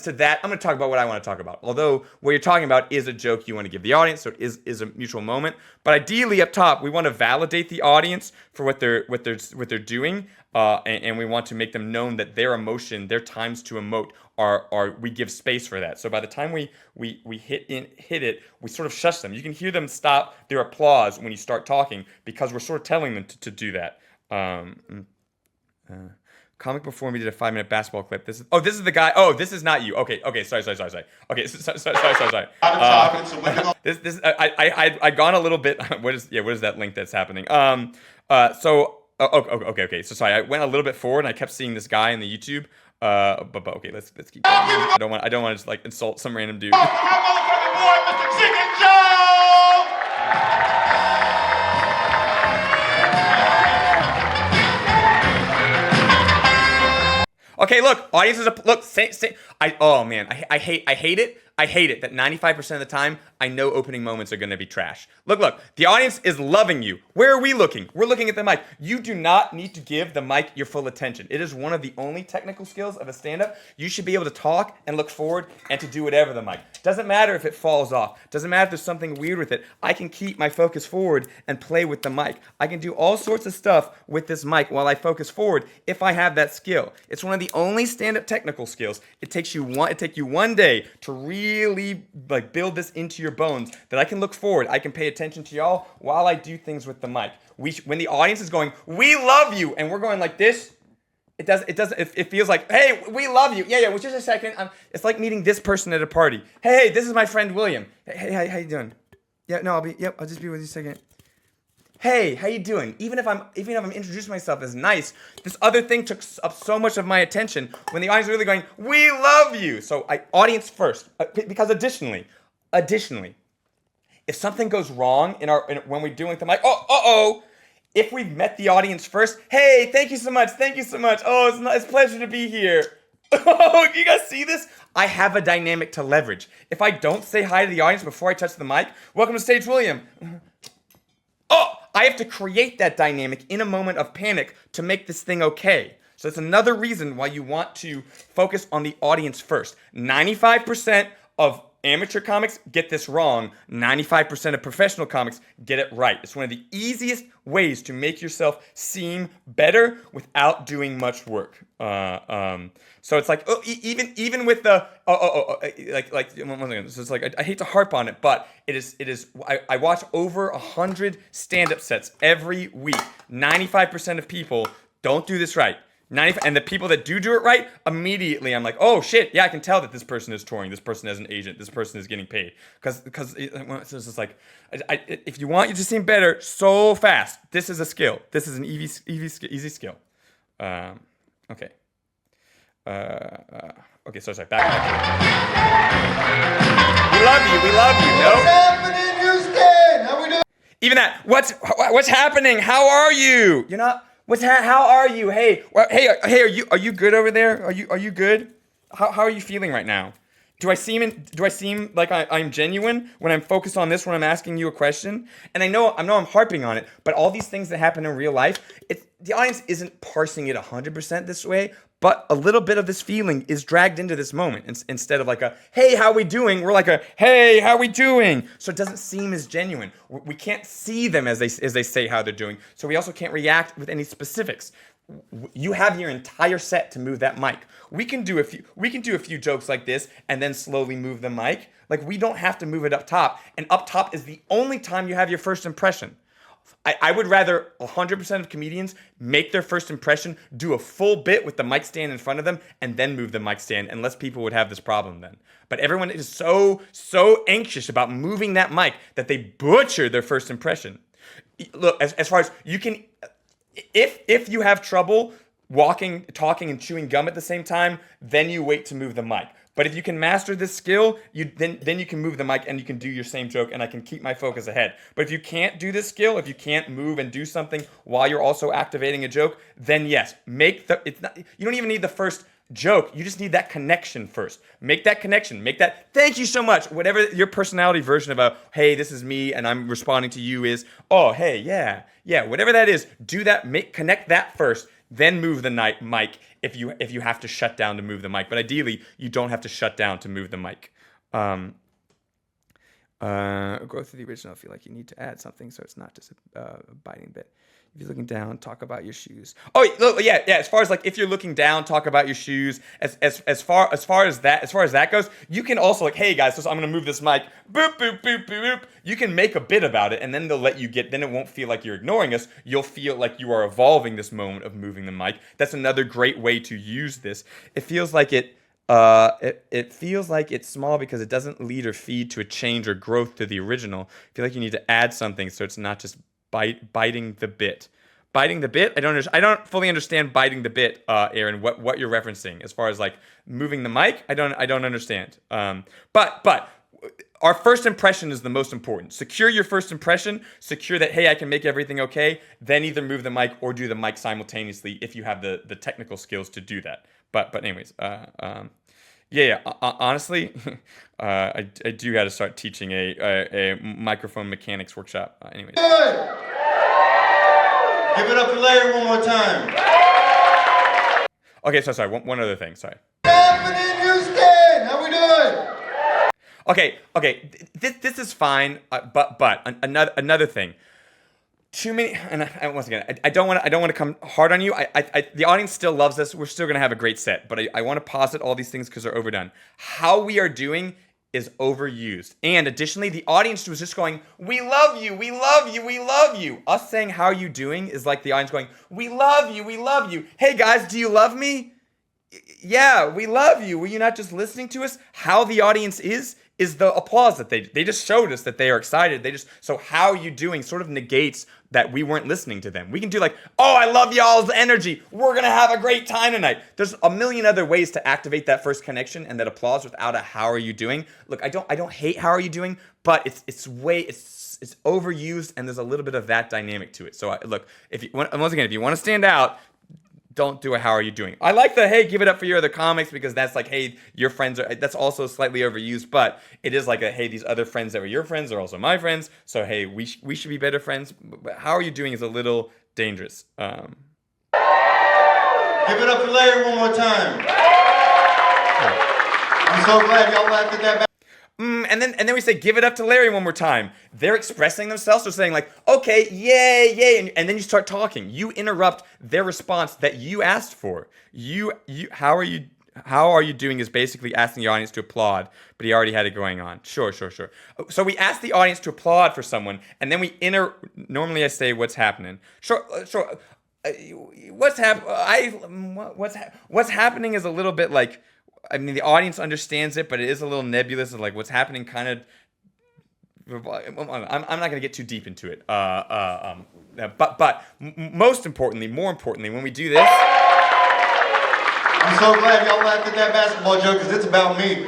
to that, I'm going to talk about what I want to talk about. Although what you're talking about is a joke you want to give the audience, so it is a mutual moment. But ideally, up top, we want to validate the audience for what they're doing, and we want to make them known that their emotion, their times to emote, are we give space for that. So by the time we hit it, we sort of shush them. You can hear them stop their applause when you start talking because we're sort of telling them to do that. Comic before me did a 5-minute basketball clip. This is the guy. Oh, this is not you. Okay. Sorry. Okay, sorry. I'd gone a little bit. What is that link that's happening? Okay. So sorry, I went a little bit forward and I kept seeing this guy in the YouTube. But okay, let's keep going. I don't want to just like insult some random dude. Mr. Chicken Joe! Okay, look, audiences, look, I hate it. I hate it that 95% of the time, I know opening moments are going to be trash. Look, the audience is loving you. Where are we looking? We're looking at the mic. You do not need to give the mic your full attention. It is one of the only technical skills of a stand-up. You should be able to talk and look forward and to do whatever the mic. Doesn't matter if it falls off. Doesn't matter if there's something weird with it. I can keep my focus forward and play with the mic. I can do all sorts of stuff with this mic while I focus forward if I have that skill. It's one of the only stand-up technical skills. It takes you one day to really like build this into your bones that I can look forward. I can pay attention to y'all while I do things with the mic. When the audience is going, "We love you," and we're going like this, it feels like, "Hey, we love you." Yeah, well, just a second. It's like meeting this person at a party. Hey, this is my friend William. Hey, how you doing? Yeah, no, I'll just be with you a second. Hey, how you doing? Even if I'm introducing myself as nice, this other thing took up so much of my attention when the audience is really going, "We love you." So audience first, because additionally, if something goes wrong when we're doing the mic, if we've met the audience first, hey, thank you so much. Oh, it's a pleasure to be here. Oh, you guys see this? I have a dynamic to leverage. If I don't say hi to the audience before I touch the mic, welcome to stage, William. Oh, I have to create that dynamic in a moment of panic to make this thing okay. So that's another reason why you want to focus on the audience first. 95% of amateur comics get this wrong. 95% of professional comics get it right. It's one of the easiest ways to make yourself seem better without doing much work. So it's like even with the so it's like I hate to harp on it, but it is. I watch over 100 stand-up sets every week. 95% of people don't do this right. And the people that do it right, immediately I'm like, oh shit, yeah, I can tell that this person is touring, this person has an agent, this person is getting paid. Because it's just like, if you want you to seem better so fast, this is a skill. This is an easy skill. Okay. Okay, sorry, back. We love you. No? What's happening, Houston? How we doing? Even that, what's happening? How are you? You're not... How are you? Hey, are you good over there? Are you good? How are you feeling right now? Do I seem like I'm genuine when I'm focused on this when I'm asking you a question? And I know I'm harping on it, but all these things that happen in real life, the audience isn't parsing it 100% this way, but a little bit of this feeling is dragged into this moment instead of like a, "Hey, how we doing?" We're like a, "Hey, how we doing?" So it doesn't seem as genuine. We can't see them as they say how they're doing, so we also can't react with any specifics. You have your entire set to move that mic. We can do a few jokes like this and then slowly move the mic. Like, we don't have to move it up top, and up top is the only time you have your first impression. I would rather 100% of comedians make their first impression, do a full bit with the mic stand in front of them, and then move the mic stand, unless people would have this problem then. But everyone is so anxious about moving that mic that they butcher their first impression. Look, as far as you can, if you have trouble walking, talking, and chewing gum at the same time, then you wait to move the mic. But if you can master this skill, then you can move the mic and you can do your same joke, and I can keep my focus ahead. But if you can't do this skill, if you can't move and do something while you're also activating a joke, then yes, you don't even need the first joke. You just need that connection first. Make that connection. Make that, "Thank you so much." Whatever your personality version of a, "Hey, this is me and I'm responding to you" is, "Oh, hey, yeah. Whatever that is, do that. Connect that first. Then move the mic. if you have to shut down to move the mic. But ideally, you don't have to shut down to move the mic. Go through the original. I feel like you need to add something so it's not just a biting bit. If you're looking down, talk about your shoes. Oh, look, yeah. As far as like if you're looking down, talk about your shoes. As far as that goes, you can also like, hey guys, so I'm gonna move this mic. Boop boop boop boop boop. You can make a bit about it, and then they'll let you get. Then it won't feel like you're ignoring us. You'll feel like you are evolving this moment of moving the mic. That's another great way to use this. It feels like it feels like it's small because it doesn't lead or feed to a change or growth to the original. I feel like you need to add something so it's not just biting the bit. Biting the bit? I don't fully understand biting the bit, Aaron. What you're referencing as far as like moving the mic? I don't understand. But our first impression is the most important. Secure your first impression. Secure that, hey, I can make everything okay. Then either move the mic or do the mic simultaneously if you have the technical skills to do that. But anyways, honestly, I do got to start teaching a microphone mechanics workshop. Anyways. Good. Give it up for Larry one more time. Okay, so sorry. One other thing. Sorry. What's happening, Houston? How we doing? Okay. This is fine. But another thing. Too many, and once again, I don't want to come hard on you. The audience still loves us. We're still gonna have a great set, but I want to posit all these things because they're overdone. How we are doing is overused, and additionally, the audience was just going, "We love you, we love you, we love you." Us saying "How are you doing?" is like the audience going, "We love you, we love you." Hey guys, do you love me? Yeah, we love you. Were you not just listening to us? How the audience is the applause that they just showed us that they are excited. So how are you doing sort of negates that we weren't listening to them. We can do like, oh, I love y'all's energy. We're going to have a great time tonight. There's a million other ways to activate that first connection and that applause without a how are you doing. Look, I don't hate how are you doing, but it's overused and there's a little bit of that dynamic to it. So look, if you want to stand out, don't do a how are you doing. I like the, hey, give it up for your other comics because that's like, hey, your friends are, that's also slightly overused, but it is like a, hey, these other friends that were your friends are also my friends. So, hey, we should be better friends. But how are you doing is a little dangerous. Give it up for Larry one more time. I'm so glad y'all laughed at that back. And then we say, give it up to Larry one more time. They're expressing themselves. They're saying like, okay, yay. And then you start talking. You interrupt their response that you asked for. How are you doing is basically asking the audience to applaud, but he already had it going on. Sure. So we ask the audience to applaud for someone, and then we normally I say, what's happening? Sure. What's happening is a little bit like, I mean, the audience understands it, but it is a little nebulous of like what's happening kind of. I'm not going to get too deep into it. But more importantly, when we do this. I'm so glad y'all laughed at that basketball joke because it's about me.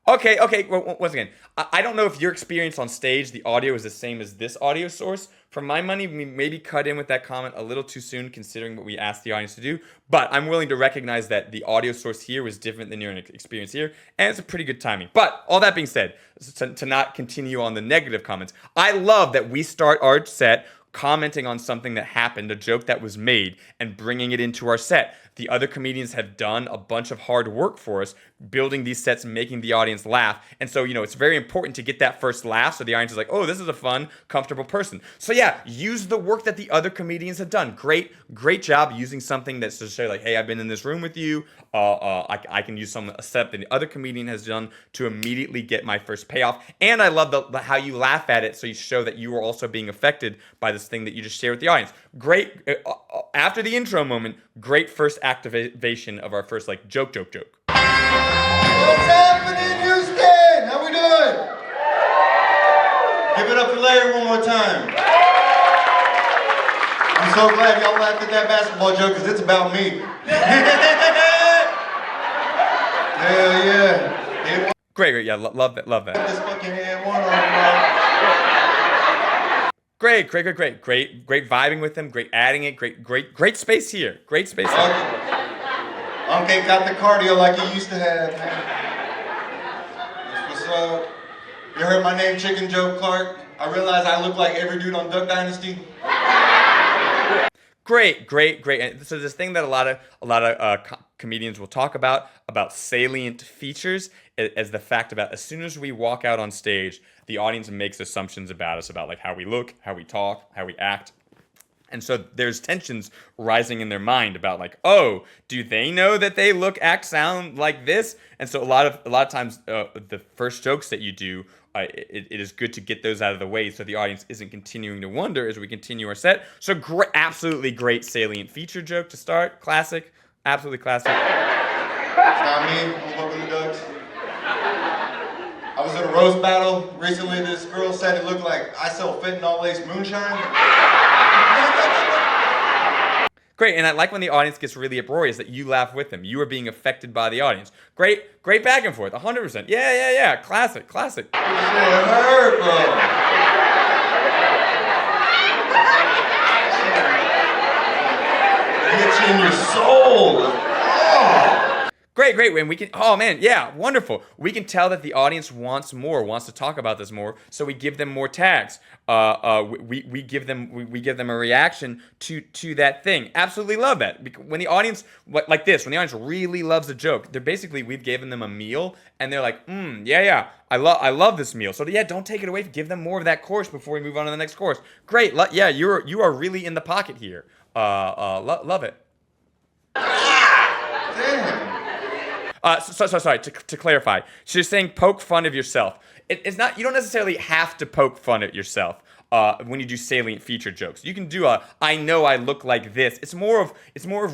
Okay. Well, once again, I don't know if your experience on stage, the audio is the same as this audio source. For my money, we maybe cut in with that comment a little too soon considering what we asked the audience to do. But I'm willing to recognize that the audio source here was different than your experience here. And it's a pretty good timing. But all that being said, to not continue on the negative comments, I love that we start our set commenting on something that happened, a joke that was made, and bringing it into our set. The other comedians have done a bunch of hard work for us, building these sets, making the audience laugh. And so, it's very important to get that first laugh so the audience is like, oh, this is a fun, comfortable person. So yeah, use the work that the other comedians have done. Great job using something that's to say like, hey, I've been in this room with you. I can use a set that the other comedian has done to immediately get my first payoff. And I love how you laugh at it so you show that you are also being affected by this thing that you just shared with the audience. Great, after the intro moment, great first activation of our first like joke. What's happening, Houston? How we doing? Give it up for Larry one more time. I'm so glad y'all laughed at that basketball joke because it's about me. Hell yeah. Great, yeah, love that. This fucking head one on, Great vibing with them, great adding it, great space here. Unc ain't got the cardio like he used to have, man. What's up? You heard my name, ChickenJoeClark? I realize I look like every dude on Duck Dynasty. Great, great, great. And so this thing that a lot of comedians will talk about salient features is the fact about as soon as we walk out on stage, the audience makes assumptions about us, about like how we look, how we talk, how we act. And so there's tensions rising in their mind about like, oh, do they know that they look, act, sound like this? And so a lot of times the first jokes that you do, it is good to get those out of the way so the audience isn't continuing to wonder as we continue our set. So absolutely great salient feature joke to start. Classic, absolutely classic. It's not me. I'm welcome to Doug's. I was at a roast battle recently. This girl said it looked like I sell fentanyl laced moonshine. Great, and I like when the audience gets really uproarious that you laugh with them. You are being affected by the audience. Great back and forth, 100%. Yeah. Classic. Shit hurt, bro. Hits you in your soul. Oh. Great. When we can, oh man, yeah, wonderful. We can tell that the audience wants more, wants to talk about this more, so we give them more tags. We give them a reaction to that thing. Absolutely love that. When the audience like this, when the audience really loves a joke, they're basically we've given them a meal, and they're like, yeah, I love this meal. So yeah, don't take it away. Give them more of that course before we move on to the next course. Great, yeah, you are really in the pocket here. Love it. Damn. Sorry, to clarify, she's saying poke fun of yourself. It's not, you don't necessarily have to poke fun at yourself when you do salient feature jokes. You can do I know I look like this. It's more of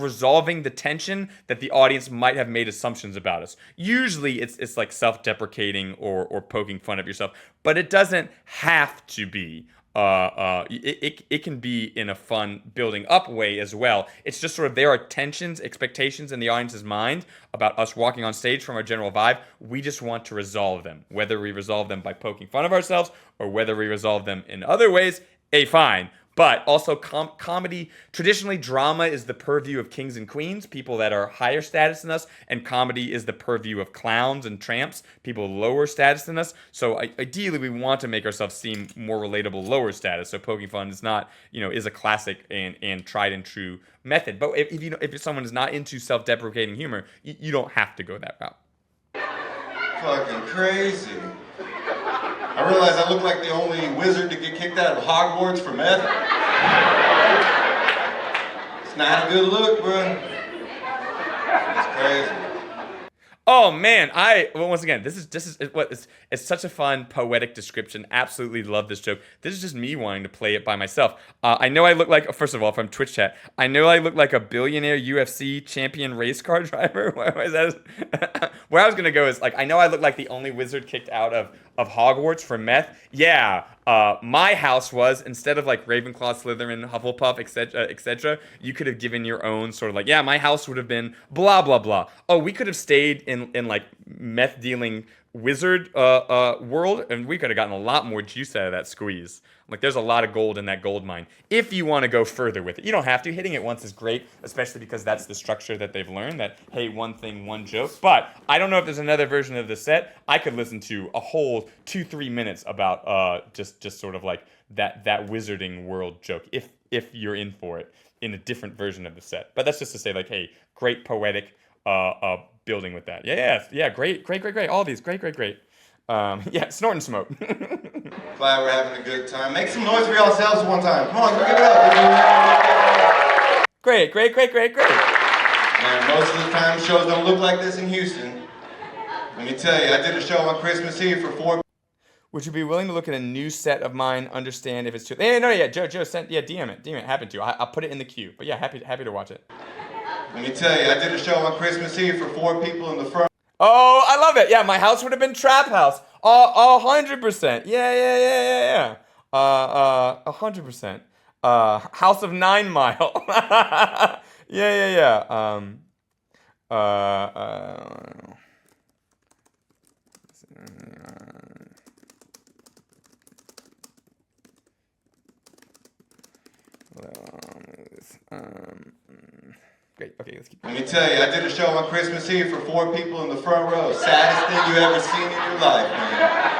resolving the tension that the audience might have made assumptions about us. Usually it's like self-deprecating or poking fun of yourself, but it doesn't have to be. It can be in a fun building up way as well. It's just sort of there are tensions, expectations in the audience's mind about us walking on stage from our general vibe. We just want to resolve them. Whether we resolve them by poking fun of ourselves or whether we resolve them in other ways, fine. But also comedy, traditionally drama is the purview of kings and queens, people that are higher status than us, and comedy is the purview of clowns and tramps, people lower status than us. So ideally we want to make ourselves seem more relatable lower status. So poking fun is not, is a classic and tried and true method. But if someone is not into self-deprecating humor, you don't have to go that route. Fucking crazy. I realize I look like the only wizard to get kicked out of Hogwarts for meth. It's not a good look, bro. It's crazy. Oh man, once again, this is what it's such a fun poetic description. Absolutely love this joke. This is just me wanting to play it by myself. I know I look like, first of all, from Twitch chat, I know I look like a billionaire UFC champion race car driver. Where I was gonna go is like, I know I look like the only wizard kicked out of Hogwarts for meth. Yeah, my house was, instead of like Ravenclaw, Slytherin, Hufflepuff, etc., you could have given your own sort of like, yeah, my house would have been blah, blah, blah. Oh, we could have stayed in like meth dealing wizard world, and we could have gotten a lot more juice out of that squeeze. Like, there's a lot of gold in that gold mine if you want to go further with it. You don't have to. Hitting it once is great, especially because that's the structure that they've learned, that, hey, one thing, one joke. But I don't know if there's another version of the set. I could listen to a whole 2-3 minutes about just sort of like that wizarding world joke if you're in for it in a different version of the set. But that's just to say, like, hey, great poetic building with that. Yeah, great. All these, great. Yeah, snort and smoke. Glad we're having a good time. Make some noise for yourselves one time. Come on, give it up. Great. Man, most of the time shows don't look like this in Houston. Let me tell you, I did a show on Christmas Eve for 4. Would you be willing to look at a new set of mine, understand if it's too... Joe sent... Yeah, DM it. Happy to. I'll put it in the queue. But yeah, happy to watch it. Let me tell you, I did a show on Christmas Eve for 4 people in the front. Oh, I love it. Yeah, my house would have been Trap House. 100%. Yeah. 100%. House of 9 Mile. Yeah. Great. Okay, let's keep going. Let me tell you, I did a show on Christmas Eve for 4 people in the front row. Saddest thing you ever seen in your life, man.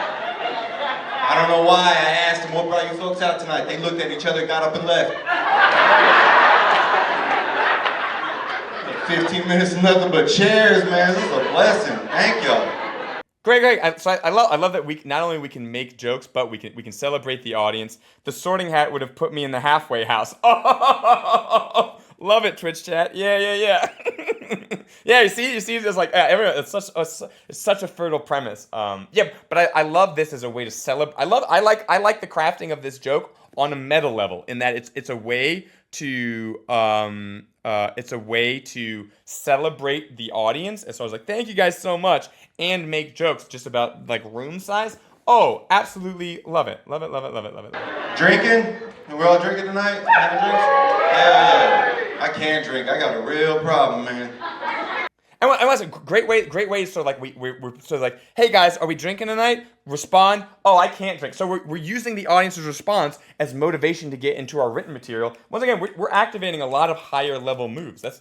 I don't know why. I asked them, what brought you folks out tonight? They looked at each other, got up and left. 15 minutes of nothing but chairs, man. This is a blessing. Thank y'all. Great. I love that we not only we can make jokes, but we can celebrate the audience. The Sorting Hat would have put me in the halfway house. Oh, love it, Twitch chat. Yeah. Yeah, you see, it's like everyone. It's such a fertile premise. Yeah, but I love this as a way to celebrate. I like the crafting of this joke on a meta level in that it's a way to celebrate the audience. And so I was like, thank you guys so much, and make jokes just about like room size. Oh, absolutely love it. Drinking? We're all drinking tonight? Having drinks? Yeah. I can't drink. I got a real problem, man. And what's a great way so like we're sort of like, hey guys, are we drinking tonight? Respond, oh, I can't drink. So we're using the audience's response as motivation to get into our written material. Once again, we're activating a lot of higher level moves. That's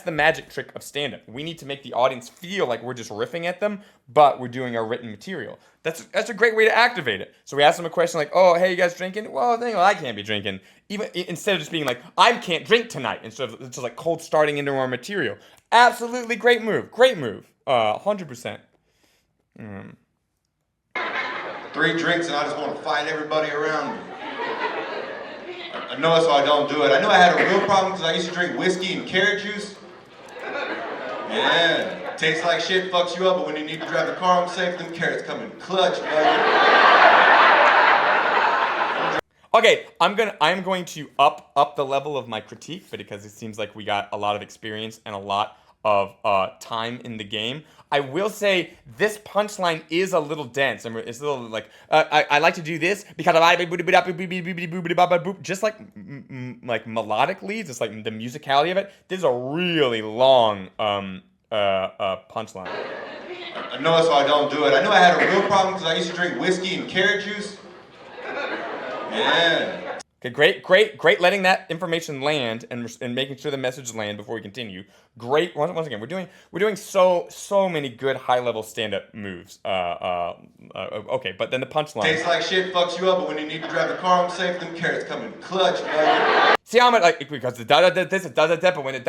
the magic trick of stand-up. We need to make the audience feel like we're just riffing at them, but we're doing our written material. That's a great way to activate it. So we ask them a question like, oh, hey, you guys drinking? Well, I can't be drinking. Even instead of just being like, I can't drink tonight, instead of just like cold starting into our material. Absolutely great move. 100%. 3 drinks and I just want to fight everybody around me. I know that's why I don't do it. I know I had a real problem because I used to drink whiskey and carrot juice. Yeah, tastes like shit, fucks you up, but when you need to drive the car home safe, them carrots come in clutch, baby. Okay, I'm going to up the level of my critique, but because it seems like we got a lot of experience and a lot of time in the game. I will say this punchline is a little dense. It's a little like I like to do this because just like like melodic leads. It's like the musicality of it. This is a really long punchline. I know that's why I don't do it. I know I had a real problem because I used to drink whiskey and carrot juice. Yeah. Okay, great letting that information land and making sure the message land before we continue. Great. Once again, we're doing so many good high level stand up moves. Okay, but then the punchline. Tastes like shit, fucks you up, but when you need to drive the car home safe, them carrots come in clutch, baby. See how I'm like because the this but when the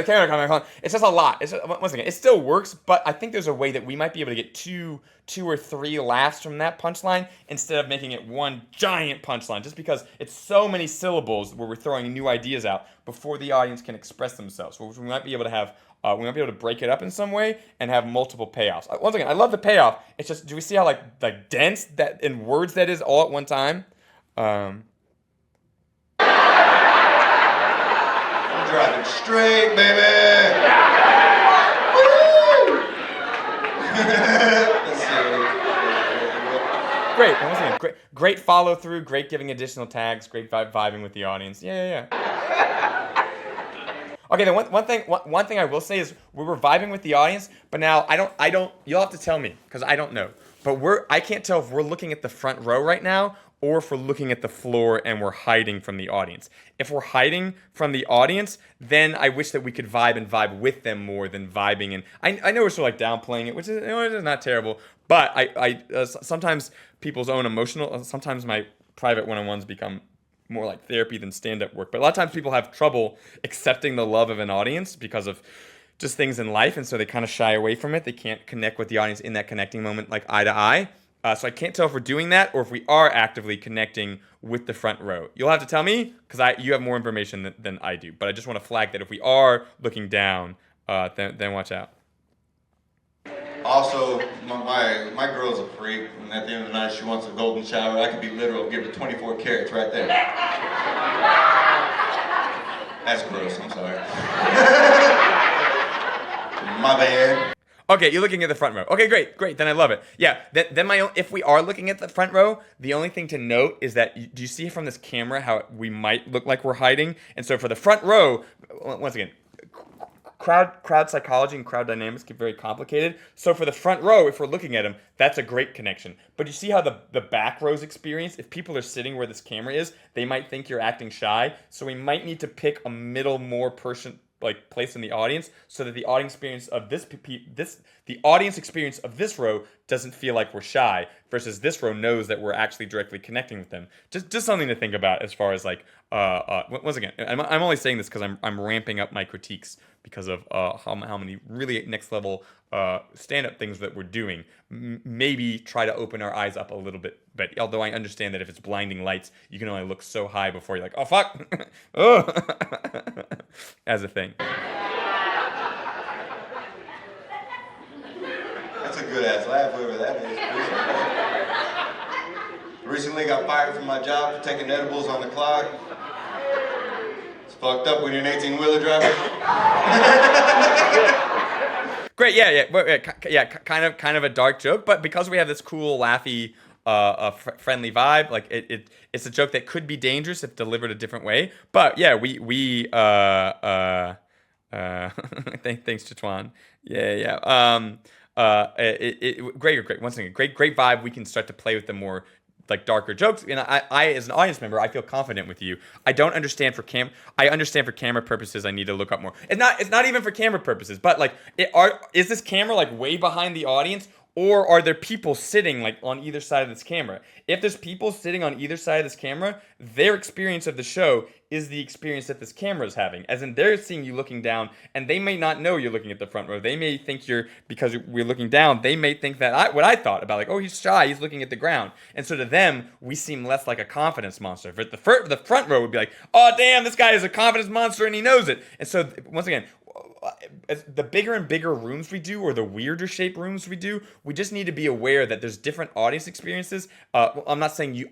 camera coming on, it's just a lot. Once again, it still works, but I think there's a way that we might be able to get two or three laughs from that punchline instead of making it one giant punchline. Just because it's so many syllables where we're throwing new ideas out before the audience can express themselves. So we might be able to have. We might be able to break it up in some way and have multiple payoffs. Once again, I love the payoff. It's just, do we see how like dense that in words that is all at one time? Driving straight, baby. Great. And once again, great follow through. Great giving additional tags. Great vibing with the audience. Yeah. Okay, then one thing I will say is we were vibing with the audience, but now I don't. You'll have to tell me because I don't know. But I can't tell if we're looking at the front row right now or if we're looking at the floor and we're hiding from the audience. If we're hiding from the audience, then I wish that we could vibe with them more than vibing. And I know we're sort of like downplaying it, which is, it's not terrible. But I sometimes people's own emotional. Sometimes my private one-on-ones become more like therapy than stand-up work. But a lot of times people have trouble accepting the love of an audience because of just things in life, and so they kind of shy away from it. They can't connect with the audience in that connecting moment like eye to eye. So I can't tell if we're doing that or if we are actively connecting with the front row. You'll have to tell me because you have more information than I do. But I just want to flag that if we are looking down, then watch out. Also, my girl's a freak, and at the end of the night, she wants a golden shower. I could be literal and give her 24 carats right there. That's gross, I'm sorry. My bad. Okay, you're looking at the front row. Okay, great. Then I love it. Yeah. Then if we are looking at the front row, the only thing to note is that do you see from this camera how we might look like we're hiding? And so for the front row, once again, crowd psychology and crowd dynamics get very complicated. So for the front row, if we're looking at them, that's a great connection. But you see how the back rows experience? If people are sitting where this camera is, they might think you're acting shy. So we might need to pick a middle, more place in the audience so that the audience experience of the audience experience of this row doesn't feel like we're shy versus this row knows that we're actually directly connecting with them. Just something to think about as far as like once again, I'm only saying this because I'm ramping up my critiques because of how many really next level stand-up things that we're doing. Maybe try to open our eyes up a little bit. But although I understand that if it's blinding lights, you can only look so high before you're like, oh fuck, oh, as a thing. That's a good ass laugh, whoever that is. Recently got fired from my job for taking edibles on the clock. It's fucked up when you're an 18-wheeler driver. Great, yeah, kind of a dark joke, but because we have this cool, laughy, friendly vibe, like it's a joke that could be dangerous if delivered a different way. But yeah, we thanks Chitwan. Yeah. Great. Once again, great vibe. We can start to play with the more like darker jokes. And I as an audience member, I feel confident with you. I don't understand I understand for camera purposes. I need to look up more. It's not even for camera purposes. But like, is this camera like way behind the audience? Or are there people sitting like on either side of this camera? If there's people sitting on either side of this camera, their experience of the show is the experience that this camera is having. As in, they're seeing you looking down, and they may not know you're looking at the front row. They may think because we're looking down, they may think that what I thought about, like, oh, he's shy, he's looking at the ground. And so to them, we seem less like a confidence monster. But the front row would be like, oh, damn, this guy is a confidence monster and he knows it. And so, once again, as the bigger and bigger rooms we do, or the weirder shaped rooms we do, we just need to be aware that there's different audience experiences. I'm not saying you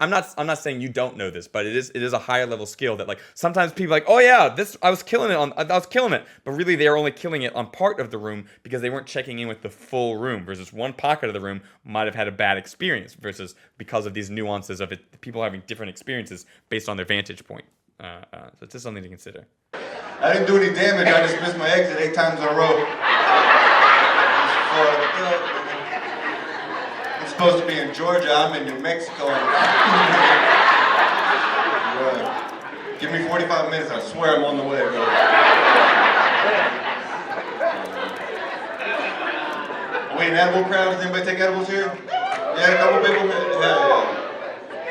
don't know this, but it is a higher level skill that like sometimes people are like, oh yeah, I was killing it, but really they're only killing it on part of the room because they weren't checking in with the full room. Versus one pocket of the room might have had a bad experience. Versus because of these nuances of it, people having different experiences based on their vantage point. So it's just something to consider. I didn't do any damage, I just missed my exit 8 times in a row. I'm supposed to be in Georgia, I'm in New Mexico. Give me 45 minutes, I swear I'm on the way, bro. Wait, an edible crowd? Does anybody take edibles here? Yeah, a couple people? Yeah.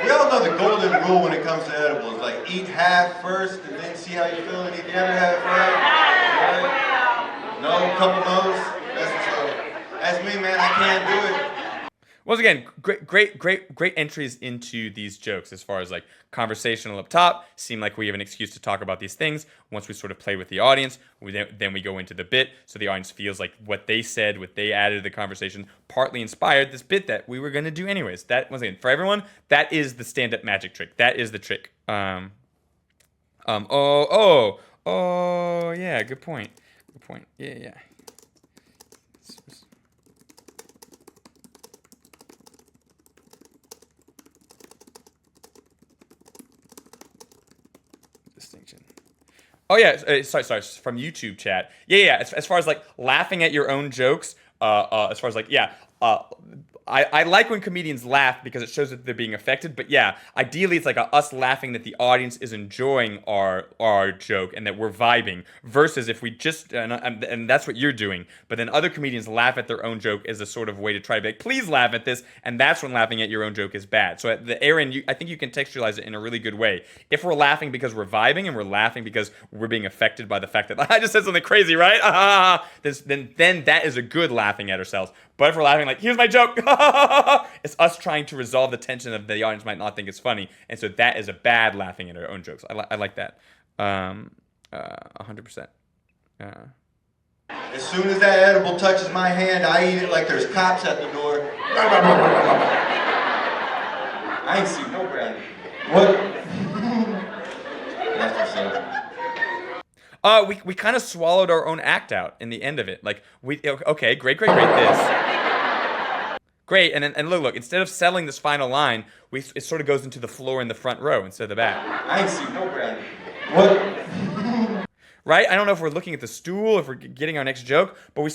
We all know the golden rule when it comes to edibles, like eat half first and then see how you feel and eat the other half, right? No, couple no's. That's me, man, I can't do it. Once again, great entries into these jokes as far as like conversational up top. Seem like we have an excuse to talk about these things. Once we sort of play with the audience, then we go into the bit, so the audience feels like what they said, what they added to the conversation, partly inspired this bit that we were going to do anyways. That, once again, for everyone, that is the stand-up magic trick. That is the trick. Yeah, good point. Yeah. Distinction. Oh yeah, sorry, from YouTube chat. Yeah. As far as like laughing at your own jokes, as far as like, I like when comedians laugh because it shows that they're being affected. But yeah, ideally it's like us laughing that the audience is enjoying our joke and that we're vibing. Versus if we just and that's what you're doing. But then other comedians laugh at their own joke as a sort of way to try to be like, please laugh at this, and that's when laughing at your own joke is bad. So at the Aaron, I think you can contextualize it in a really good way. If we're laughing because we're vibing and we're laughing because we're being affected by the fact that I just said something crazy, right? Then that is a good laughing at ourselves. But if we're laughing like, here's my joke, it's us trying to resolve the tension of the audience might not think it's funny. And so that is a bad laughing at our own jokes. I like that. 100%. As soon as that edible touches my hand, I eat it like there's cops at the door. I ain't seen no brownie. What? That's what's up. We kind of swallowed our own act out in the end of it. Like, okay, great, this. Great, and look, instead of selling this final line, it sort of goes into the floor in the front row instead of the back. I ain't seen no brownie. What? Right? I don't know if we're looking at the stool, if we're getting our next joke, but we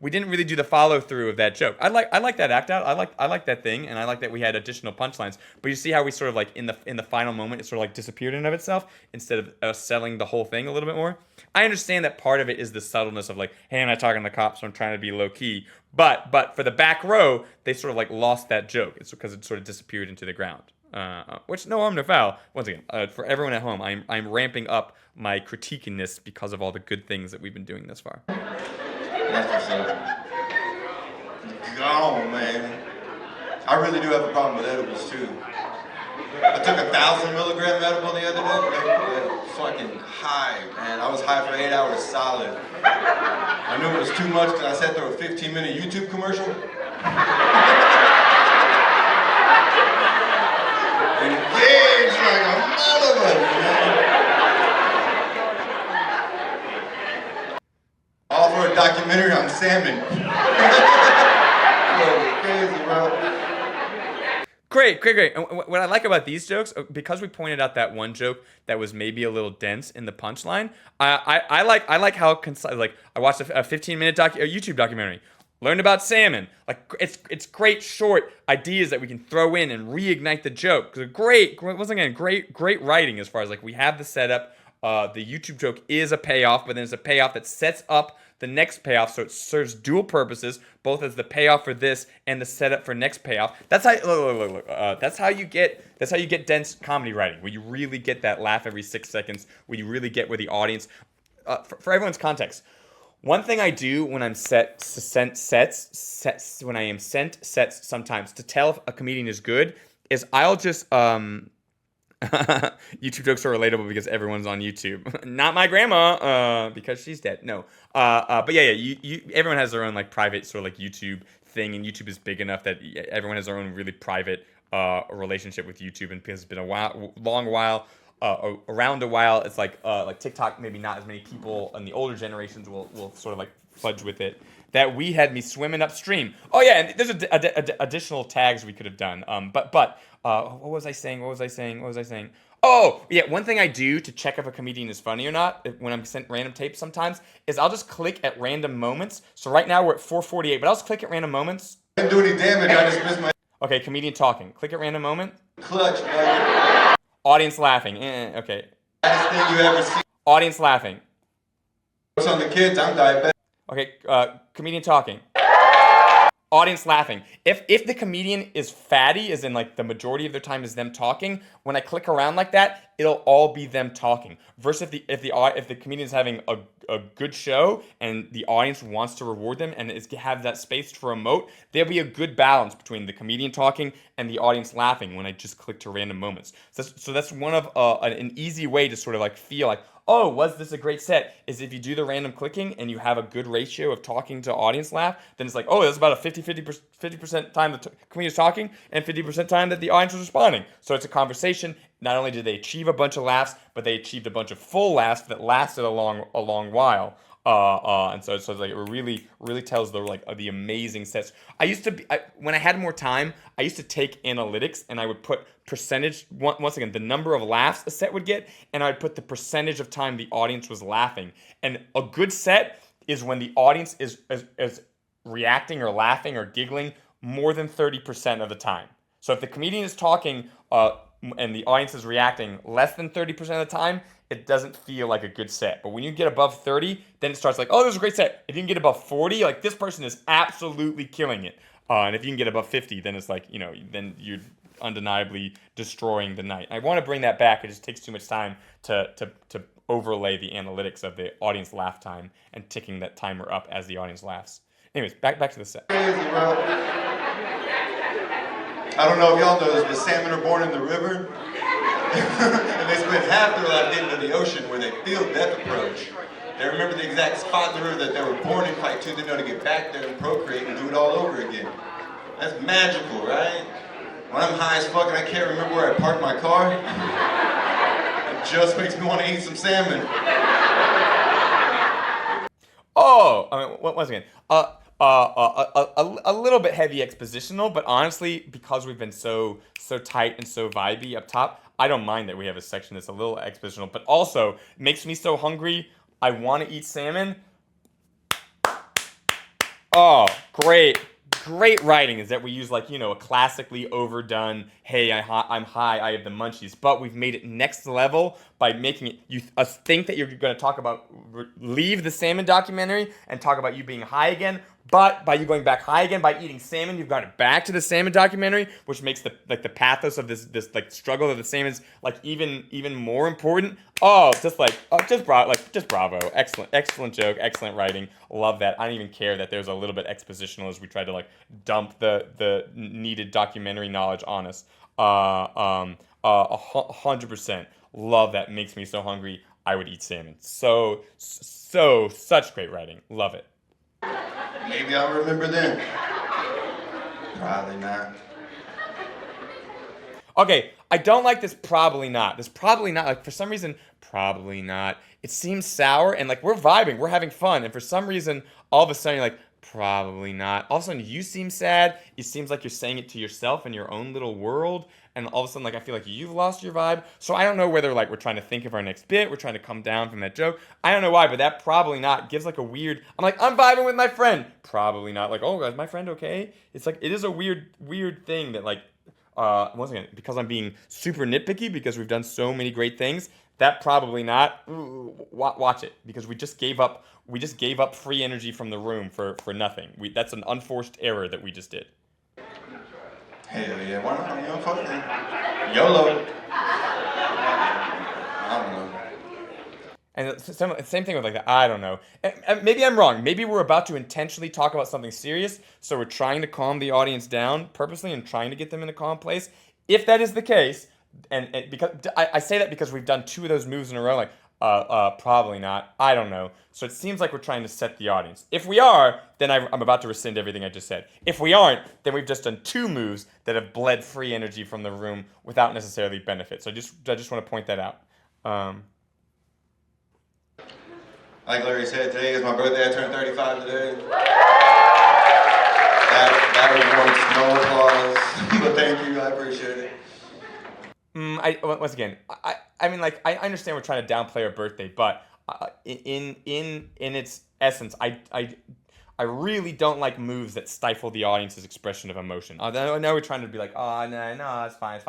didn't really do the follow through of that joke. I like that act out. I like that thing, and I like that we had additional punchlines. But you see how we sort of like in the final moment, it sort of like disappeared in and of itself instead of us selling the whole thing a little bit more. I understand that part of it is the subtleness of like, hey, I'm not talking to the cops, so I'm trying to be low key. But for the back row, they sort of like lost that joke. It's because it sort of disappeared into the ground. which no harm, no foul. Once again, for everyone at home, I'm ramping up my critiquiness because of all the good things that we've been doing thus far. That's what's up. Oh man, I really do have a problem with edibles too. I took 1,000 milligram edible the other day. Fucking high, man. I was high for 8 hours solid. I knew it was too much because I sat through a 15-minute YouTube commercial. Engaged like a motherfucker, man. All for a documentary on salmon. Crazy, bro. Great. And what I like about these jokes, because we pointed out that one joke that was maybe a little dense in the punchline, I like how concise. Like I watched a 15-minute YouTube documentary, learned about salmon. Like it's great short ideas that we can throw in and reignite the joke. Once again, great writing as far as like we have the setup. The YouTube joke is a payoff, but then it's a payoff that sets up the next payoff, so it serves dual purposes, both as the payoff for this and the setup for next payoff. That's how look. That's how you get dense comedy writing, where you really get that laugh every 6 seconds, where you really get where the audience. For everyone's context, one thing I do when I'm sent sets sometimes to tell if a comedian is good is I'll just YouTube jokes are relatable because everyone's on YouTube. Not my grandma, because she's dead. No. But yeah. Everyone has their own like private sort of like YouTube thing, and YouTube is big enough that everyone has their own really private relationship with YouTube. And because it's been around a while, it's like TikTok. Maybe not as many people in the older generations will sort of like fudge with it. That we had me swimming upstream. Oh yeah, and there's additional tags we could have done. But what was I saying? Oh yeah, one thing I do to check if a comedian is funny or not when I'm sent random tapes sometimes is I'll just click at random moments. So right now we're at 4:48, but I'll just click at random moments. I didn't do any damage. I just missed my. Okay, comedian talking. Click at random moment. Clutch, buddy. Audience laughing. Okay. Best thing you ever seen. Audience laughing. What's on the kids? I'm diabetic. Okay, comedian talking. Audience laughing. If the comedian is fatty, as in like the majority of their time is them talking, when I click around like that, it'll all be them talking. Versus if the comedian's having a good show and the audience wants to reward them and have that space to promote, there'll be a good balance between the comedian talking and the audience laughing when I just click to random moments. So that's one of an easy way to sort of like feel like, oh, was this a great set? Is if you do the random clicking and you have a good ratio of talking to audience laugh, then it's like, oh, that's about a 50% time the comedian's talking and 50% time that the audience was responding. So it's a conversation. Not only did they achieve a bunch of laughs, but they achieved a bunch of full laughs that lasted a long while. And so it's like it really tells the amazing sets. When I had more time, I used to take analytics and I would put percentage, once again, the number of laughs a set would get, and I'd put the percentage of time the audience was laughing. And a good set is when the audience is reacting or laughing or giggling more than 30% of the time. So if the comedian is talking and the audience is reacting less than 30% of the time, it doesn't feel like a good set. But when you get above 30, then it starts like, oh, this is a great set. If you can get above 40, like this person is absolutely killing it. And if you can get above 50, then it's like, then you're undeniably destroying the night. I want to bring that back. It just takes too much time to overlay the analytics of the audience laugh time and ticking that timer up as the audience laughs. Anyways, back to the set. Crazy, bro. I don't know if y'all know this, but salmon are born in the river. And they spend half their life into the ocean where they feel death approach. They remember the exact spot in the river that they were born in, fight tooth and nail to get back there and procreate and do it all over again. That's magical, right? When I'm high as fuck and I can't remember where I parked my car, it just makes me want to eat some salmon. Oh, once again, a little bit heavy expositional, but honestly, because we've been so tight and so vibey up top, I don't mind that we have a section that's a little expositional, but also makes me so hungry. I want to eat salmon. Oh, great writing is that we use a classically overdone, hey, I'm high, I have the munchies, but we've made it next level by making it, you think that you're going to talk about, leave the salmon documentary and talk about you being high again, But by you going back high again, by eating salmon, you've got it back to the salmon documentary, which makes the pathos of this like struggle of the salmons like even more important. Just bravo. Excellent joke, excellent writing. Love that. I don't even care that there's a little bit expositional as we try to like dump the needed documentary knowledge on us. 100%. Love that. Makes me so hungry. I would eat salmon. Such great writing. Love it. Maybe I'll remember then. Probably not. Okay, I don't like this probably not. This probably not, like for some reason, probably not. It seems sour and like we're vibing, we're having fun. And for some reason, all of a sudden you're like, probably not. All of a sudden you seem sad. It seems like you're saying it to yourself in your own little world. And all of a sudden, like, I feel like you've lost your vibe. So I don't know whether, like, we're trying to think of our next bit. We're trying to come down from that joke. I don't know why, but that probably not gives, like, a weird... I'm like, I'm vibing with my friend. Probably not. Like, oh, is my friend okay? It's like, it is a weird thing that, like, once again, because I'm being super nitpicky because we've done so many great things, that probably not. Ooh, watch it. Because we just gave up free energy from the room for nothing. That's an unforced error that we just did. Hell yeah, why not? You know, fuck it. YOLO. I don't know. And same thing with like that. I don't know. Maybe I'm wrong. Maybe we're about to intentionally talk about something serious, so we're trying to calm the audience down purposely and trying to get them in a calm place. If that is the case, and because I say that because we've done 2 of those moves in a row, like probably not. I don't know. So it seems like we're trying to set the audience. If we are, then I'm about to rescind everything I just said. If we aren't, then we've just done 2 moves that have bled free energy from the room without necessarily benefit. So I just want to point that out. Like Larry said, today is my birthday. I turned 35 today. That warrants no applause, but thank you. I appreciate it. Once again, I mean, like, I understand we're trying to downplay our birthday, but in its essence, I really don't like moves that stifle the audience's expression of emotion. I know we're trying to be like, oh, no, it's fine.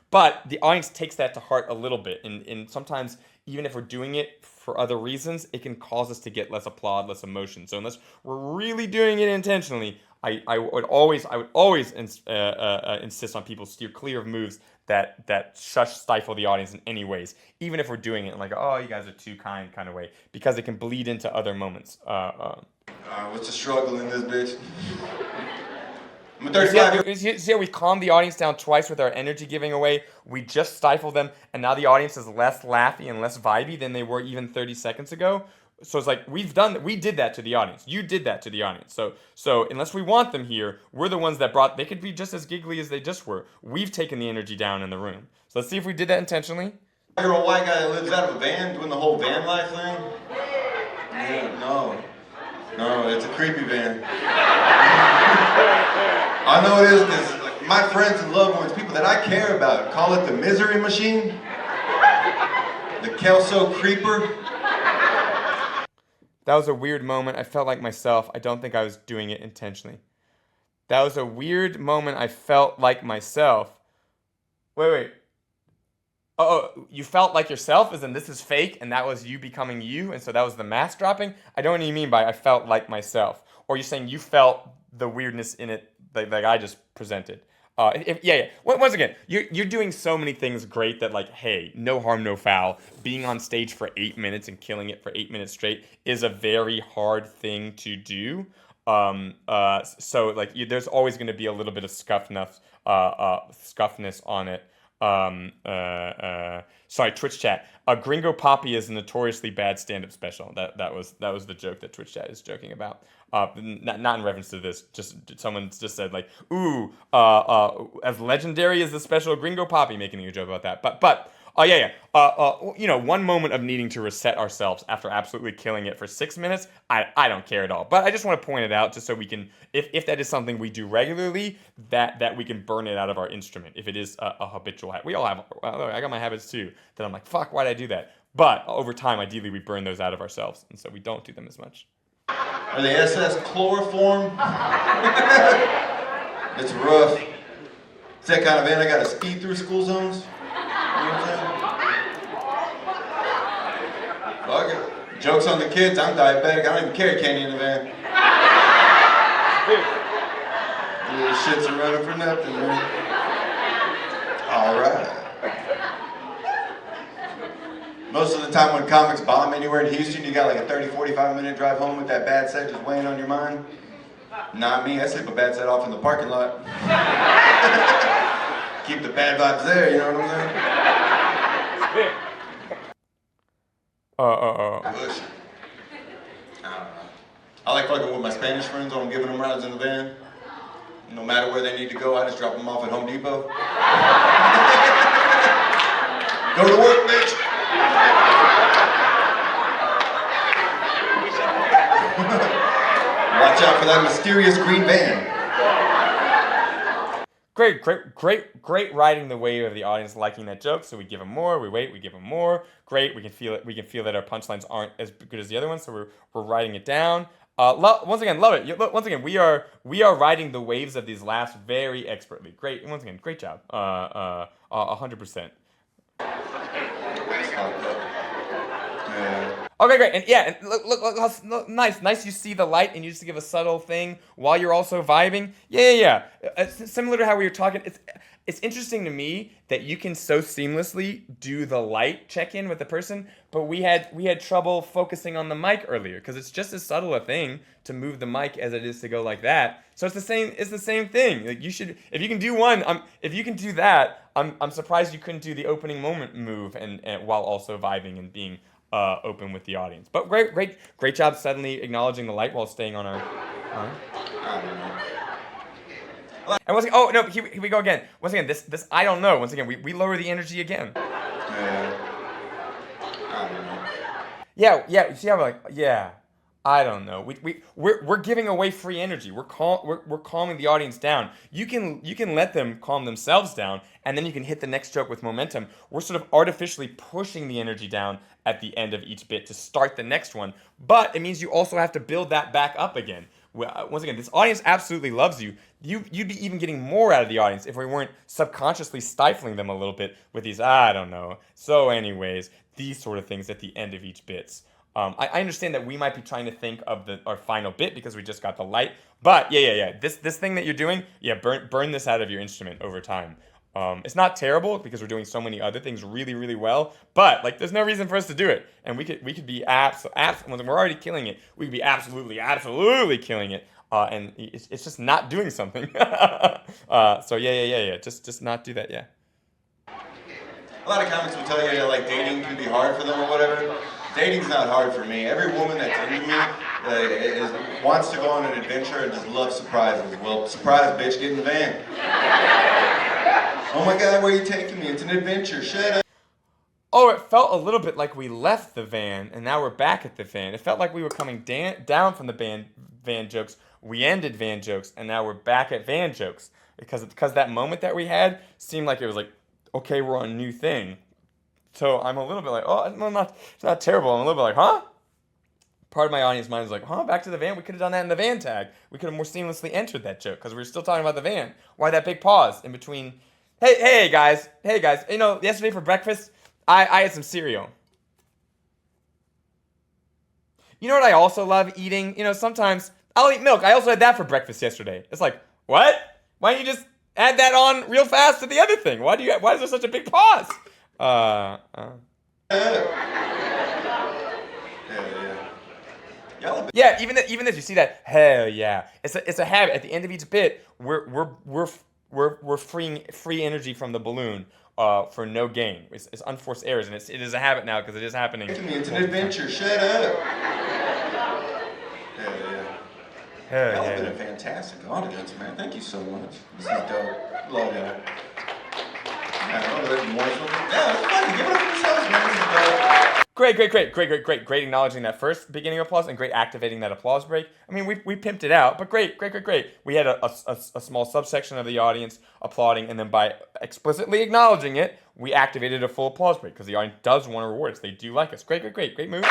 But the audience takes that to heart a little bit, and sometimes, even if we're doing it for other reasons, it can cause us to get less applaud, less emotion. So unless we're really doing it intentionally, I would always insist on people steer clear of moves that stifle the audience in any ways, even if we're doing it in like, oh, you guys are too kind of way, because it can bleed into other moments. What's the struggle in this bitch? I'm 35. See how we calmed the audience down twice with our energy giving away? We just stifled them, and now the audience is less laughy and less vibey than they were even 30 seconds ago. So it's like we did that to the audience. You did that to the audience. So unless we want them here, we're the ones that they could be just as giggly as they just were. We've taken the energy down in the room. So let's see if we did that intentionally. You're a white guy that lives out of a van doing the whole van life thing? Yeah, no, it's a creepy van. I know it is because my friends and loved ones, people that I care about, call it the misery machine, the Kelso creeper. That was a weird moment. I felt like myself. I don't think I was doing it intentionally. That was a weird moment. I felt like myself. Wait. Oh, you felt like yourself, as in this is fake, and that was you becoming you, and so that was the mask dropping? I don't know what you mean by I felt like myself. Or you're saying you felt the weirdness in it like I just presented. Yeah. Once again, you're doing so many things great that, like, hey, no harm, no foul. Being on stage for 8 minutes and killing it for 8 minutes straight is a very hard thing to do. So like, there's always going to be a little bit of scuffness on it. Sorry, Twitch chat. Gringo Poppy is a notoriously bad stand-up special. That was the joke that Twitch chat is joking about. Not in reference to this. Just someone just said like, ooh, as legendary as the special Gringo Poppy, making a joke about that. But one moment of needing to reset ourselves after absolutely killing it for 6 minutes, I don't care at all. But I just want to point it out just so we can, if that is something we do regularly, that we can burn it out of our instrument. If it is a habitual habit. We all have, I got my habits too, that I'm like, fuck, why'd I do that? But over time, ideally, we burn those out of ourselves. And so we don't do them as much. Are they SS chloroform? It's rough. It's that kind of van I gotta speed through school zones. You know what I'm saying? Fuck it. Joke's on the kids, I'm diabetic, I don't even carry candy in the van. These shits are running for nothing, man. All right. Most of the time when comics bomb anywhere in Houston, you got like a 30, 45 minute drive home with that bad set just weighing on your mind. Not me, I sleep a bad set off in the parking lot. Keep the bad vibes there, you know what I'm saying? Push. I don't know. I like fucking with my Spanish friends when I'm giving them rides in the van. No matter where they need to go, I just drop them off at Home Depot. Go to work, bitch. Watch out for that mysterious green van. Great riding the wave of the audience liking that joke. So we give them more, we wait, we give them more. Great, we can feel it. We can feel that our punchlines aren't as good as the other ones, so we're writing it down. Once again, love it. Once again, we are riding the waves of these laughs very expertly. Great. Once again, great job. 100%. Okay, great. And yeah, and look, nice. You see the light, and you just give a subtle thing while you're also vibing. Yeah. Similar to how we were talking. It's interesting to me that you can so seamlessly do the light check-in with the person, but we had trouble focusing on the mic earlier because it's just as subtle a thing to move the mic as it is to go like that. So it's the same thing. Like you should, if you can do one, if you can do that, I'm surprised you couldn't do the opening moment move and while also vibing and being open with the audience. But great job suddenly acknowledging the light while staying on our. And once again, oh no, here we go again. Once again, this I don't know. Once again, we lower the energy again. Yeah. You see how we're like, yeah, I don't know. We're giving away free energy. We're calming the audience down. You can let them calm themselves down, and then you can hit the next joke with momentum. We're sort of artificially pushing the energy down at the end of each bit to start the next one. But it means you also have to build that back up again. Once again, this audience absolutely loves you. You'd be even getting more out of the audience if we weren't subconsciously stifling them a little bit with these, I don't know. So anyways, these sort of things at the end of each bits. I understand that we might be trying to think of our final bit because we just got the light. But yeah. This thing that you're doing, burn this out of your instrument over time. It's not terrible because we're doing so many other things really, really well. But like, there's no reason for us to do it, and we could be when we're already killing it. We could be absolutely killing it, and it's just not doing something. So yeah. Just not do that. Yeah. A lot of comics will tell you that like dating can be hard for them or whatever. Dating's not hard for me. Every woman that's into me wants to go on an adventure and just loves surprises. Well, surprise, bitch, get in the van. Oh my God, where are you taking me? It's an adventure. Shut up. Oh, it felt a little bit like we left the van and now we're back at the van. It felt like we were coming down from the van jokes. We ended van jokes and now we're back at van jokes because that moment that we had seemed like it was like, okay, we're on a new thing. So I'm a little bit like, it's not terrible. I'm a little bit like, huh? Part of my audience mind is like, huh, back to the van? We could have done that in the van tag. We could have more seamlessly entered that joke because we were still talking about the van. Why that big pause in between? Hey guys. You know, yesterday for breakfast, I had some cereal. You know what I also love eating? You know, sometimes I'll eat milk. I also had that for breakfast yesterday. It's like, what? Why don't you just add that on real fast to the other thing? Why is there such a big pause? Yeah, even this, you see that? Hell yeah! It's a habit. At the end of each bit, we're freeing free energy from the balloon for no gain. It's unforced errors, and it is a habit now because it is happening. It's an adventure. Shut up. Y'all have been a fantastic audience, man. Thank you so much. This is dope. Love y'all. Give it up for yourselves, man. This is dope. Great acknowledging that first beginning applause and great activating that applause break. I mean, we pimped it out, but great. We had a small subsection of the audience applauding, and then by explicitly acknowledging it, we activated a full applause break because the audience does want to reward us. They do like us. Great move.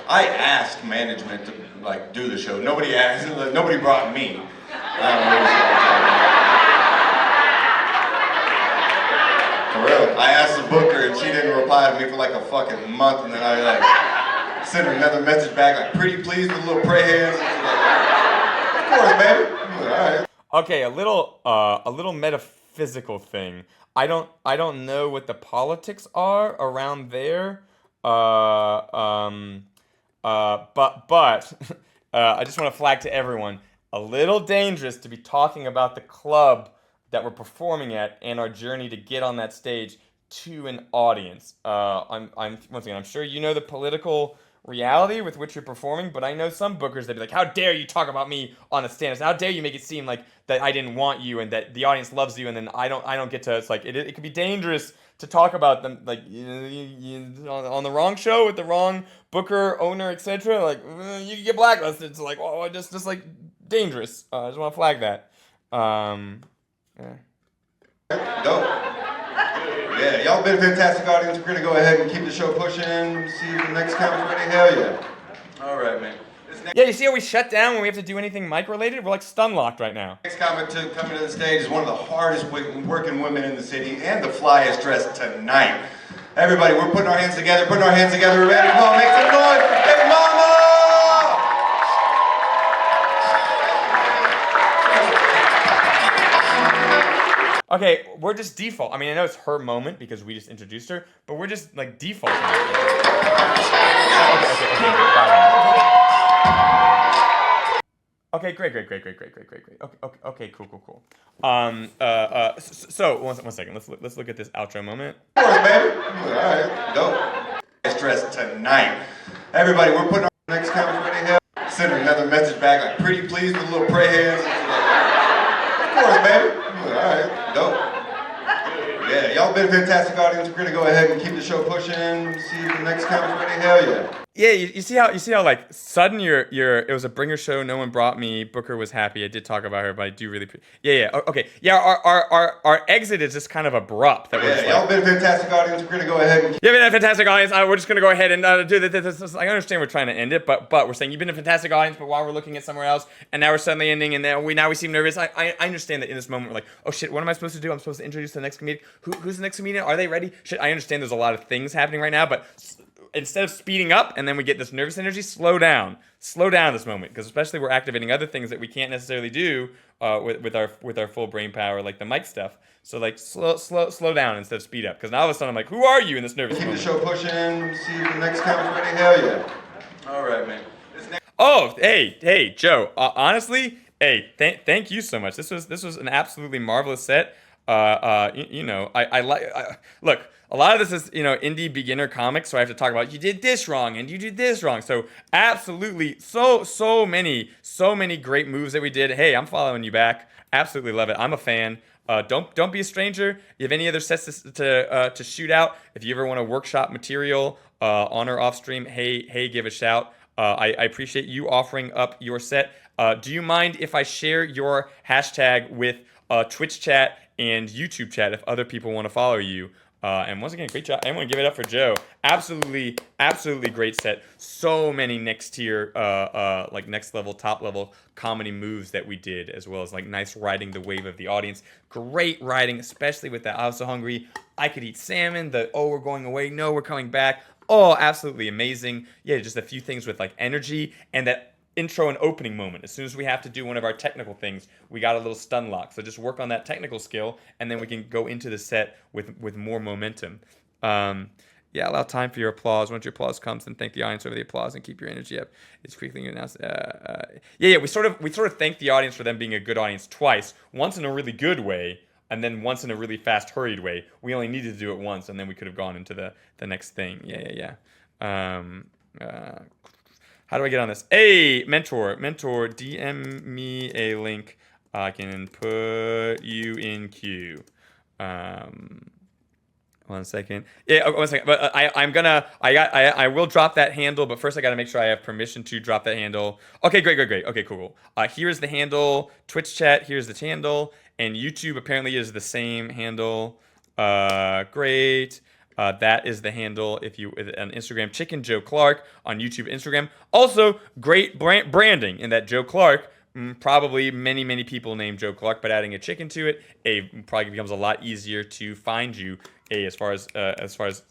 I asked management to like do the show. Nobody asked. Nobody brought me. I don't know. For real. I asked the booker and she didn't reply to me for like a fucking month, and then I like Send her another message back, like, pretty please with little pray hands. Of course, baby. I'm like, all right. Okay, a little metaphysical thing. I don't know what the politics are around there. But I just want to flag to everyone, a little dangerous to be talking about the club that we're performing at and our journey to get on that stage to an audience. I'm once again, I'm sure you know the political reality with which you're performing, but I know some bookers that be like, how dare you talk about me on a stand? How dare you make it seem like that I didn't want you and that the audience loves you, and then I don't get to. It's like it could be dangerous to talk about them like on the wrong show with the wrong booker, owner, etc. Like you can get blacklisted. It's like just like dangerous. I just want to flag that. Yeah. Dope. Yeah, y'all been a fantastic audience. We're gonna go ahead and keep the show pushing. See you next time, ready? Hell yeah. All right, man. Yeah, you see how we shut down when we have to do anything mic related? We're like stun locked right now. Next comic coming to the stage is one of the hardest working women in the city and the flyest dressed tonight. Everybody, we're putting our hands together, We're ready? Come on, make some noise for Big Mama! Okay, we're just default. I mean, I know it's her moment because we just introduced her, but we're just like defaulting. Okay, great. Okay, cool. So one second. Let's look at this outro moment. Of course, baby. All right, dope. It's dressed tonight. Everybody, we're putting our next comic ready. Hell, send her another message back, like pretty please with little pray hands. Of course, baby. All right, dope. Yeah, y'all been a fantastic audience. We're gonna go ahead and keep the show pushing. See you next comic ready. Hell yeah. Yeah, you see how like sudden it was a bringer show. No one brought me. Booker was happy. I did talk about her, but I do really. Okay. Yeah, our exit is just kind of abrupt. That we're just y'all been a fantastic audience. We're gonna go ahead and. You've been a fantastic audience. We're just gonna go ahead and do this. I understand we're trying to end it, but we're saying you've been a fantastic audience. But while we're looking at somewhere else, and now we're suddenly ending, and then we seem nervous. I understand that in this moment we're like, oh shit, what am I supposed to do? I'm supposed to introduce the next comedian. Who's the next comedian? Are they ready? Shit, I understand there's a lot of things happening right now, but. Instead of speeding up and then we get this nervous energy, slow down this moment, because especially we're activating other things that we can't necessarily do with our full brain power, like the mic stuff. So like slow down instead of speed up, because now all of a sudden I'm like, who are you in this nervous moment? Keep the show pushing. See you next comic ready. Hell yeah. All right, man. Oh, hey, Joe. Honestly, hey, thank you so much. This was an absolutely marvelous set. I look. A lot of this is, indie beginner comics, so I have to talk about you did this wrong and you did this wrong. So absolutely, so many great moves that we did. Hey, I'm following you back. Absolutely love it. I'm a fan. Don't be a stranger. You have any other sets to shoot out? If you ever want to workshop material on or off stream, hey, give a shout. I appreciate you offering up your set. Do you mind if I share your hashtag with Twitch chat and YouTube chat if other people want to follow you? And once again, great job. I want to give it up for Joe. Absolutely great set. So many next tier, like next level, top level comedy moves that we did, as well as like nice riding the wave of the audience. Great writing, especially with the I was so hungry, I could eat salmon, we're going away, no, we're coming back. Oh, absolutely amazing. Yeah, just a few things with like energy and that intro and opening moment. As soon as we have to do one of our technical things, we got a little stun lock. So just work on that technical skill, and then we can go into the set with more momentum. Allow time for your applause. Once your applause comes, then thank the audience over the applause and keep your energy up. It's quickly announced. We sort of thank the audience for them being a good audience twice. Once in a really good way, and then once in a really fast, hurried way. We only needed to do it once, and then we could have gone into the next thing. How do I get on this? Hey, mentor, DM me a link. I can put you in queue. 1 second. Yeah, 1 second. But I will drop that handle, but first I got to make sure I have permission to drop that handle. Okay, great. Okay, cool. Here's the handle. Twitch chat, here's the handle. And YouTube apparently is the same handle. Great. That is the handle if you on Instagram, ChickenJoeClark on YouTube, Instagram. Also, great branding in that Joe Clark. Probably many people name Joe Clark, but adding a chicken to it, probably becomes a lot easier to find you. As far as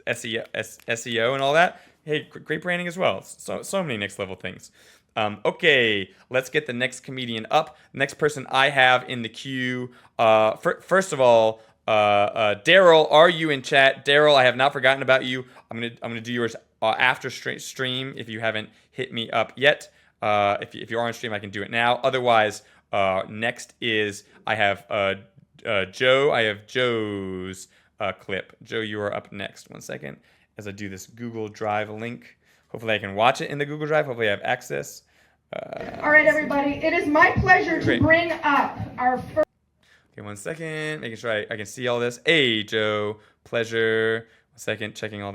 SEO and all that, Hey, great branding as well. So many next level things. Okay, let's get the next comedian up. Next person I have in the queue. First of all, Daryl, are you in chat? Daryl, I have not forgotten about you. I'm gonna do yours after stream if you haven't hit me up yet. If you're on stream, I can do it now. Otherwise, next is I have Joe. I have Joe's clip. Joe, you are up next. One second as I do this Google Drive link. Hopefully I can watch it in the Google Drive. Hopefully I have access. All right, everybody. It is my pleasure to bring up our first. Okay, one second. Making sure I can see all this. Hey, Joe. Pleasure. One second. Checking all the